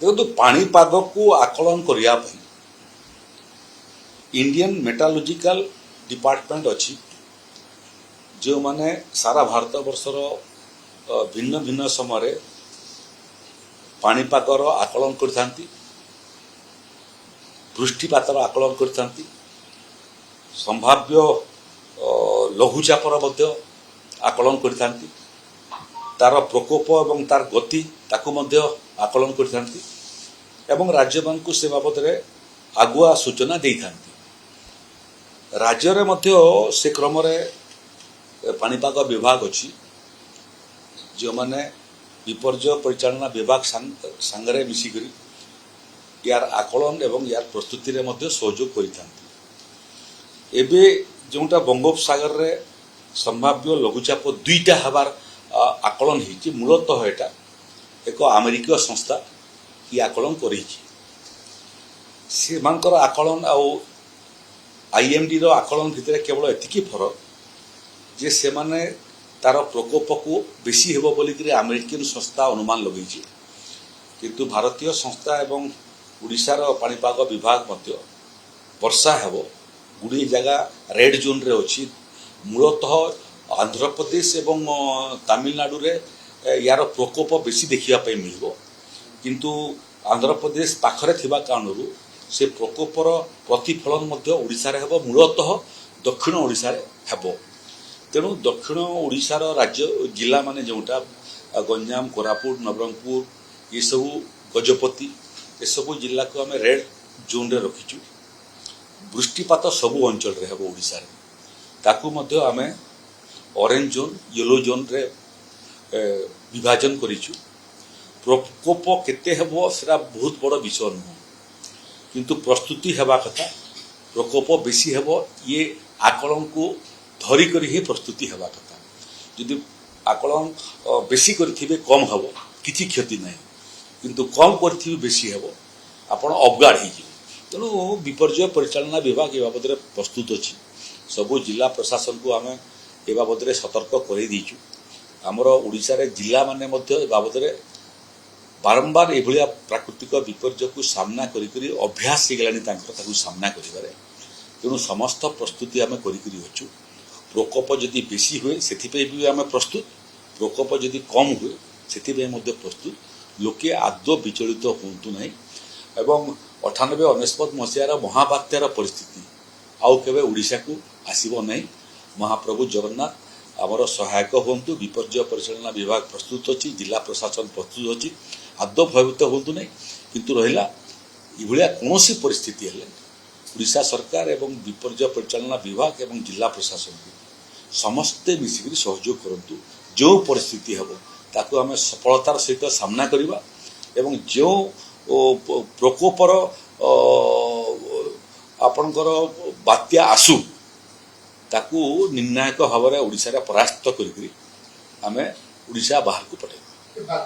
देखो पाणीपाग को आकलन करने इंडियन मेटालोजिकल डिपार्टमेंट अच्छी जो माने सारा भारत वर्षर भिन्न भिन्न समय पाणीपागर आकलन करथांती, वृष्टिपातर आकलन करथांती, संभाव्य लघुचापर मध्य आकलन करथांती, तार प्रकोप एवं तार गति ताकू मध्य आकलन करथांती एवं राज्य मानकु से बाबद रे आगुआ सूचना देइथांती। राज्य रे मध्य से क्रम रे पाणीपाग विभाग अच्छी जो माने विपर्य परिचालना विभाग सांगरे मिसिकरी यार आकलन एवं यार प्रस्तुति रे मध्य सहयोग करिथांती। एबे जोंटा बंगोपसागर रे संभाव्य लघुचाप दुईटा हबार आकलन होती मूलतः एटा एक अमेरिकीय संस्था की आकलन करिछि। सेमानकर आकलन आउ आईएमडी रो आकलन भितर केवल एतिकी फरक जे सेमाने तार प्रकोप को बेसी हेबो बोली कि अमेरिकन संस्था अनुमान लगेछि, किंतु भारतीय संस्था एवं ओडिशा रो पाणीपाग विभाग मध्य वर्षा हेबो गुडी जगह रेड जोन रे अछि। मूलतः आंध्र प्रदेश एवं तमिलनाडु रे यार प्रकोप बेसी देखिया पई मिलबो, किंतु आंध्र प्रदेश पाखरे थिबा कारणरू से प्रकोपर प्रतिफलन मध्य ओडिशा रे हेबो, मूलतः दक्षिण ओडिशा रे हेबो। तेणु दक्षिण ओडिशार राज्य जिला माने जोटा गंजाम, कोरापुट, नवरंगपुर ये सब गजपति ये सब जिला को आम रेड जोन रे रखीचु। वृष्टिपात सबु अंचल रे हेबो ओडिशा रे, ताकू मध्य आमे ऑरेंज जोन, येलो जोन रे विभाजन करिचु। प्रकोप केते हेबो सेरा बहुत बड़ विषय नुह, किंतु प्रस्तुति हेबा कथा प्रकोप बेसी हेबो ये आकलन को धरी करी ही प्रस्तुति हेबा कथा। यदि आकलन बेसी करथिबे कम हेबो किछि क्षति नाही, किंतु कम करथिबे बेसी हेबो आपण अवगाढ़ ही जिवे। तेणु विपर्य परिचालना विभाग ए बाबद रे प्रस्तुत अछि। सबु जिला प्रशासन को आमे ए बाबद रे सतर्क करै दीचु। हमर ओडिशा रे जिला माने मध्य ए बाबद रे बारंबार एभलिया प्राकृतिक विपर्य को सामना करी करी अभ्यास हो गलानी ताकू सामना करिबारे। तेणु समस्त प्रस्तुति आमे करी करी अछु। प्रकोप जदि बेसी हुए सेथिपे भी आमे प्रस्तुत, प्रकोप जदि कम हुए सेथिपे मध्य प्रस्तुत। लोके आदौ विचलित होंतु नहीं एवं 98-99 मसीहार महाबात्यार परिस्थिति आउ केबे ओडिशा को आसीबो नहीं। महाप्रभु जगन्नाथ आमर सहायक होंतु। विपर्य परिचालना विभाग प्रस्तुत अछि, जिला प्रशासन प्रस्तुत अछि, आदौ भयभीत होंतु नहीं। किंतु रहिला इभलिया कोनोसी परिस्थिति हेले ओडिशा सरकार एवं विपर्य परिचालना विभाग एवं जिला प्रशासन को समस्ते मिसिकरी सहयोग करंतु। जो परिस्थिति हेबो ताकू आमे सफलतार सहित सामना करिबा एवं जो प्रकोपर आपणकर बात्या आसु ताकू निर्णायक भाव में ओडिशा परास्त करी आमे ओडिशा बाहर को पठाइबा।